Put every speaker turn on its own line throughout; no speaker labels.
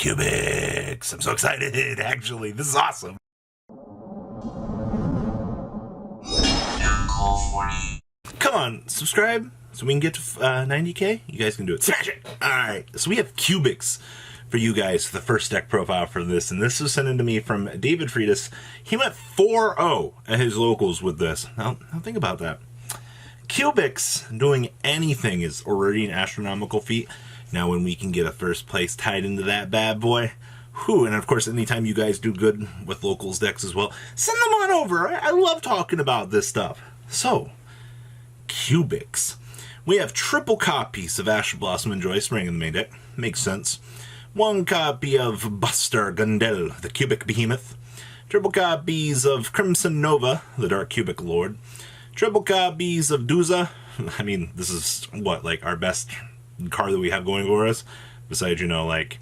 Cubics. I'm so excited, actually. This is awesome. Come on, subscribe so we can get to 90k. You guys can do it. Smash it! Alright, so we have Cubics for you guys, the first deck profile for this, and this was sent in to me from David Friedis. He went 4-0 at his locals with this. Now think about that. Cubics doing anything is already an astronomical feat. Now when we can get a first place tied into that bad boy, whew, and of course anytime you guys do good with locals decks as well, send them on over. I love talking about this stuff. So, Cubics. We have triple copies of Ash Blossom and Joy Spring in the main deck. Makes sense. One copy of Buster Gundel, the Cubic Behemoth. Triple copies of Crimson Nova, the Dark Cubic Lord. Triple copies of Duza. I mean, this is, what, like, our best card that we have going for us? Besides, you know, like,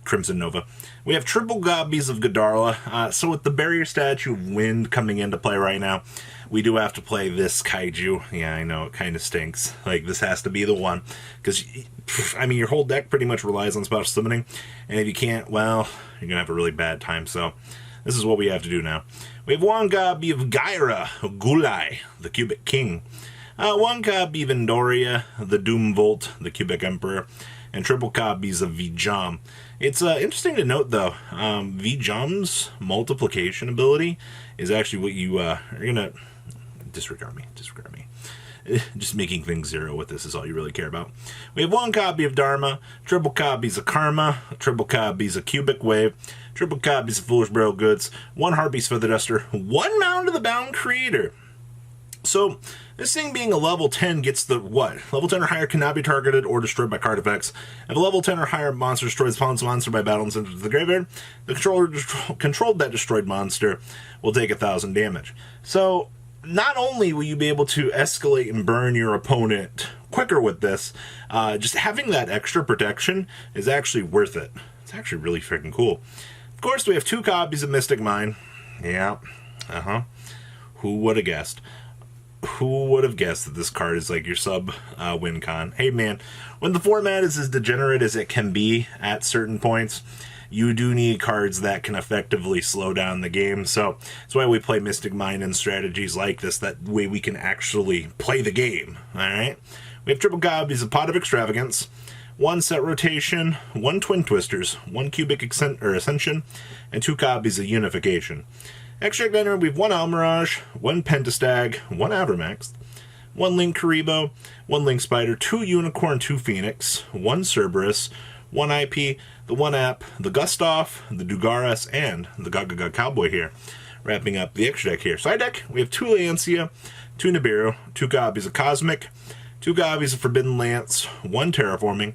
Crimson Nova. We have triple copies of Godarla. So with the Barrier Statue of Wind coming into play right now, we do have to play this Kaiju. Yeah, I know, it kind of stinks. Like, this has to be the one. Because, I mean, your whole deck pretty much relies on special summoning. And if you can't, well, you're going to have a really bad time. So, this is what we have to do now. We have one copy of Gyra Gulai, the Cubic King. One copy of Endoria, the Doomvolt, the Cubic Emperor. And triple copies of Vijam. It's interesting to note, though, Vijam's multiplication ability is actually what you are going to... Disregard me. Just making things zero with this is all you really care about. We have one copy of Dharma, triple copies of Karma, triple copies of Cubic Wave, triple copies of Foolish Burial Goods, one Harpy's Feather Duster, one Mound of the Bound Creator. So, this thing being a level 10 gets the what? Level 10 or higher cannot be targeted or destroyed by card effects. If a level 10 or higher monster destroys opponent's monster by battle and sends it to the graveyard, the controller controlled that destroyed monster will take 1,000 damage. So, not only will you be able to escalate and burn your opponent quicker with this, just having that extra protection is actually worth it. It's actually really freaking cool. Of course, we have two copies of Mystic Mine. Yeah, Who would have guessed? Who would have guessed that this card is like your win con? Hey man, when the format is as degenerate as it can be at certain points, you do need cards that can effectively slow down the game. So that's why we play Mystic Mine and strategies like this. That way we can actually play the game. Alright? We have triple copies of Pot of Extravagance, one Set Rotation, one Twin Twisters, one Cubic Ascension, and two copies of Unification. Extract Veteran, we have one Almirage, one Pentastag, one Avermax, one Link Karibo, one Link Spider, two Unicorn, two Phoenix, one Cerberus, one IP, the one app, the Gustav, the Dugaras, and the Gaga Cowboy here. Wrapping up the extra deck here. Side deck, we have two Lancia, two Nibiru, two copies of Cosmic, two copies of Forbidden Lance, one Terraforming,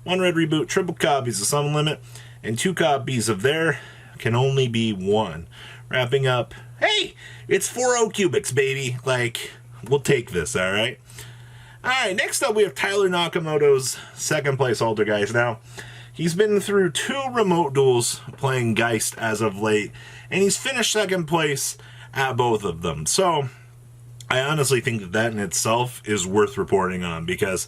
one Red Reboot, triple copies of Summon Limit, and two copies of There Can Only Be One. Wrapping up, hey, it's 4-0 Cubics, baby. Like, we'll take this, alright? Alright, next up we have Tyler Nakamoto's second place Altergeist. Now, he's been through two remote duels playing Geist as of late, and he's finished second place at both of them. So, I honestly think that that in itself is worth reporting on, because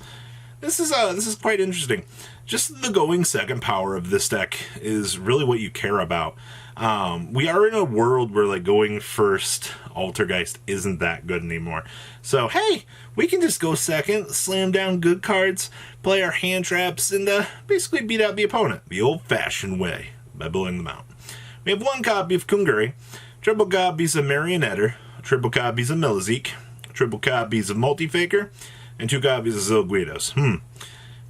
this is quite interesting. Just the going second power of this deck is really what you care about. We are in a world where, like, going first Altergeist isn't that good anymore. So, hey, we can just go second, slam down good cards, play our hand traps, and basically beat out the opponent the old-fashioned way by blowing them out. We have one copy of Kunguri, triple copies of Marionetter, triple copies of Milizik, triple copies of Multifaker, and two copies of Zilguidos.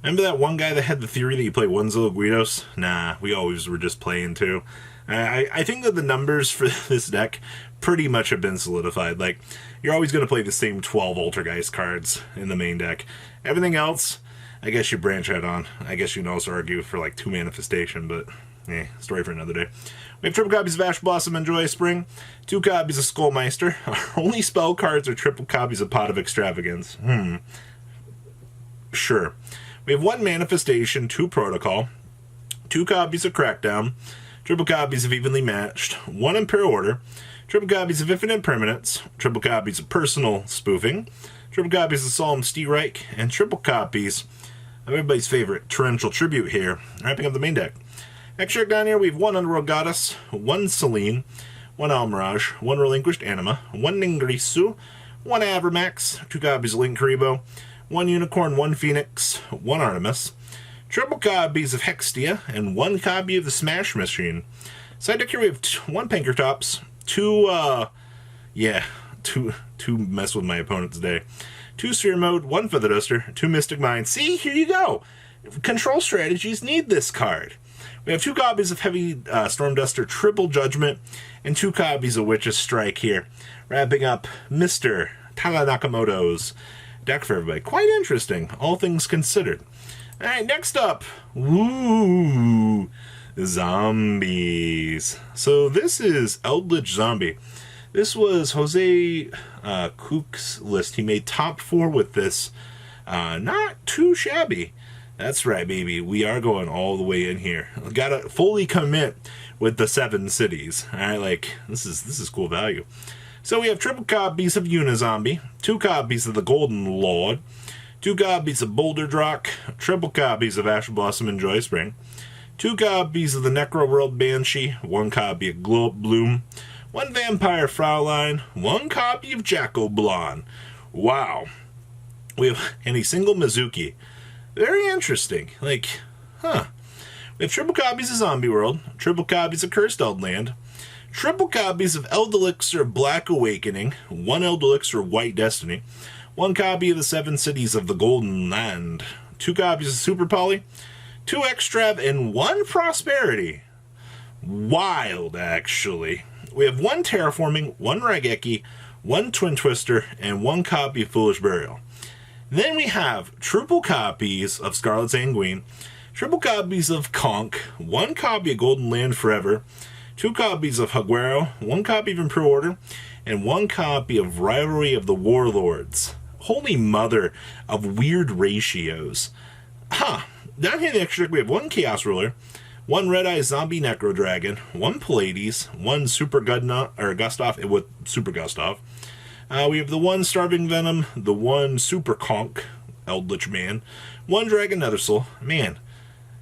Remember that one guy that had the theory that you play one Zilguidos? Nah, we always were just playing two. I think that the numbers for this deck pretty much have been solidified. Like, you're always going to play the same 12 Altergeist cards in the main deck. Everything else, I guess you branch out on. I guess you can also argue for, like, 2 Manifestation, but, story for another day. We have triple copies of Ash Blossom and Joy Spring, 2 copies of Skullmeister. Our only spell cards are triple copies of Pot of Extravagance. Sure. We have 1 Manifestation, 2 Protocol, 2 copies of Crackdown, triple copies of Evenly Matched, 1 Imperial Order, triple copies of Infinite Permanence, triple copies of Personal Spoofing, triple copies of Solemn Steerike, and triple copies of everybody's favorite Torrential Tribute here, wrapping up the main deck. Extra deck down here, we have 1 Underworld Goddess, 1 Selene, 1 Almirage, 1 Relinquished Anima, 1 Ningrisu, 1 Avramax, 2 copies of Link Karibo, 1 Unicorn, 1 Phoenix, 1 Artemis, triple copies of Hextia, and 1 copy of the Smash Machine. Side deck here we have 1 Pankratops, 2 mess with my opponent today. 2 Sphere Mode, 1 Feather Duster, 2 Mystic Mine. See, here you go. Control strategies need this card. We have 2 copies of Heavy Storm Duster, Triple Judgment, and 2 copies of Witch's Strike here. Wrapping up Mr. Tala Nakamoto's deck for everybody. Quite interesting, all things considered. Alright, next up. Woo! Zombies. So this is Eldlich Zombie. This was Jose Cook's list. He made top 4 with this. Not too shabby. That's right, baby. We are going all the way in here. Gotta fully commit with the 7 cities. Alright, like, this is cool value. So we have triple copies of Unizombie, 2 copies of the Golden Lord, 2 copies of Boulder Drock, triple copies of Ash Blossom and Joy Spring, 2 copies of the Necro World Banshee, 1 copy of Glow Bloom, 1 Vampire Fraulein, 1 copy of Jacko Blonde. Wow. We have any single Mizuki. Very interesting. Like, huh. We have triple copies of Zombie World, triple copies of Cursed Eldland, triple copies of Eldelixir Black Awakening, 1 Eldelixir White Destiny, 1 copy of the 7 Cities of the Golden Land, 2 copies of Super Poly, 2 Extrav, and 1 Prosperity. Wild, actually. We have 1 Terraforming, 1 Raigeki, 1 Twin Twister, and 1 copy of Foolish Burial. Then we have triple copies of Scarlet Sanguine, triple copies of Conch, 1 copy of Golden Land Forever, 2 copies of Haguero, 1 copy of Imperial Order, and 1 copy of Rivalry of the Warlords. Holy mother of weird ratios. Huh. Down here in the extra deck, we have 1 Chaos Ruler, 1 Red-Eye Zombie Necro Dragon, 1 Pallades, 1 Super Gustav with Super Gustav. We have the 1 Starving Venom, the 1 Super Conch, Eldritch Man, 1 Dragon Nethersoul. Man,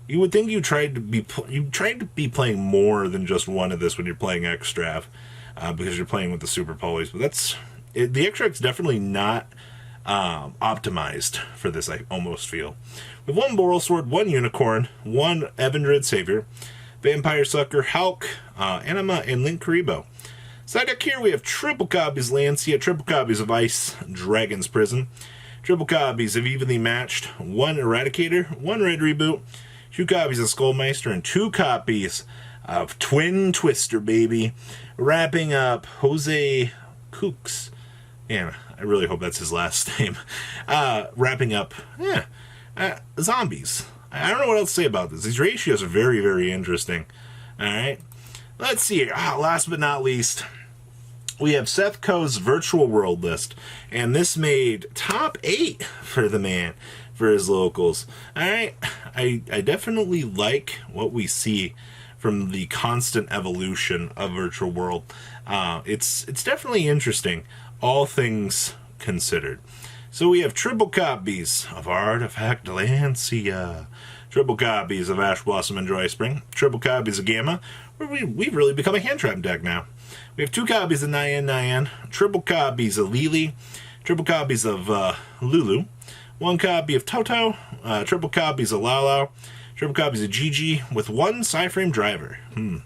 you would think you tried to be playing more than just 1 of this when you're playing Extrav, because you're playing with the Super Polys. But the extract's definitely not optimized for this, I almost feel. We have 1 Boral Sword, 1 Unicorn, 1 Evandrid Savior, Vampire Sucker, Hulk, Anima, and Link Karibo. Side deck here we have triple copies of Lancia, triple copies of Ice Dragon's Prison, triple copies of Evenly Matched, 1 Eradicator, 1 Red Reboot, 2 copies of Skullmeister, and 2 copies of Twin Twister, baby. Wrapping up Jose Cooks. Yeah, I really hope that's his last name. Wrapping up, zombies. I don't know what else to say about this. These ratios are very, very interesting. Alright, let's see here. Last but not least, we have Seth Coe's Virtual World list. And this made top 8 for the man, for his locals. Alright, I definitely like what we see from the constant evolution of Virtual World. It's definitely interesting, all things considered. So we have triple copies of Artifact Lancia, triple copies of Ash Blossom and Joy Spring, triple copies of Gamma, where we've really become a hand trap deck now. We have 2 copies of Nyan, triple copies of Lily, triple copies of Lulu, 1 copy of Toto, triple copies of Lalo, triple copies of Gigi, with 1 Psyframe Driver. I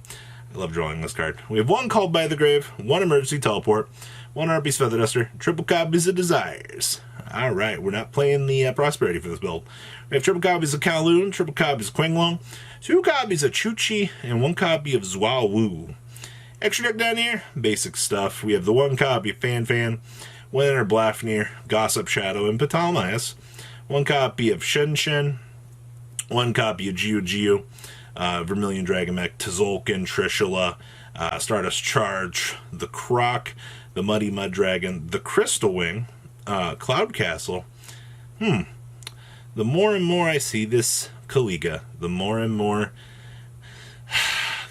love drawing this card. We have 1 Called by the Grave, 1 Emergency Teleport, 1 Arby's Feather Duster, triple copies of Desires. Alright, we're not playing the Prosperity for this build. We have triple copies of Kowloon, triple copies of Quinglong, 2 copies of Chuchi, and 1 copy of Zwawu. Extra deck down here, basic stuff. We have the 1 copy of Fan, 1 Inner Blafnir, Gossip Shadow, and Ptolemaeus, 1 copy of Shen, 1 copy of Geo, Vermilion Dragon Mech, Tzolk'in, Trishula, Stardust Charge, the Croc, the Muddy Mud Dragon, the Crystal Wing, Cloud Castle. The more and more I see this Kaliga, the more and more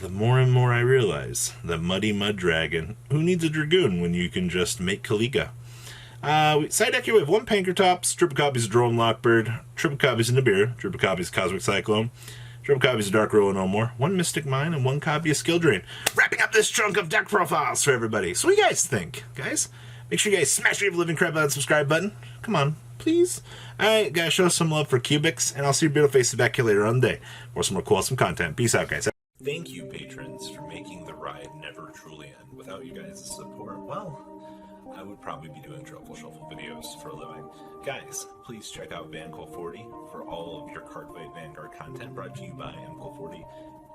I realize that Muddy Mud Dragon, who needs a Dragoon when you can just make Kaliga? Side deck here we have 1 Pankratops, triple copies of Drone Lockbird, triple copies of Nibiru, triple copies of Cosmic Cyclone, 12 copies of Dark Row and No More, 1 Mystic Mine, and 1 copy of Skill Drain. Wrapping up this chunk of deck profiles for everybody. So what do you guys think, guys? Make sure you guys smash the living crap out of the subscribe button. Come on, please. Alright, guys, show some love for Cubics, and I'll see your beautiful faces back here later on the day for some more cool, awesome content. Peace out, guys. Thank you, patrons, for making the ride never truly end. Without you guys' support, well, I would probably be doing Truffle Shuffle videos for a living. Guys, please check out VanCole40 for all of your Cardfight Vanguard content brought to you by MCole40.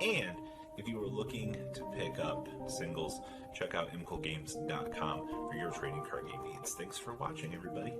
And if you are looking to pick up singles, check out mcolegames.com for your trading card game needs. Thanks for watching, everybody.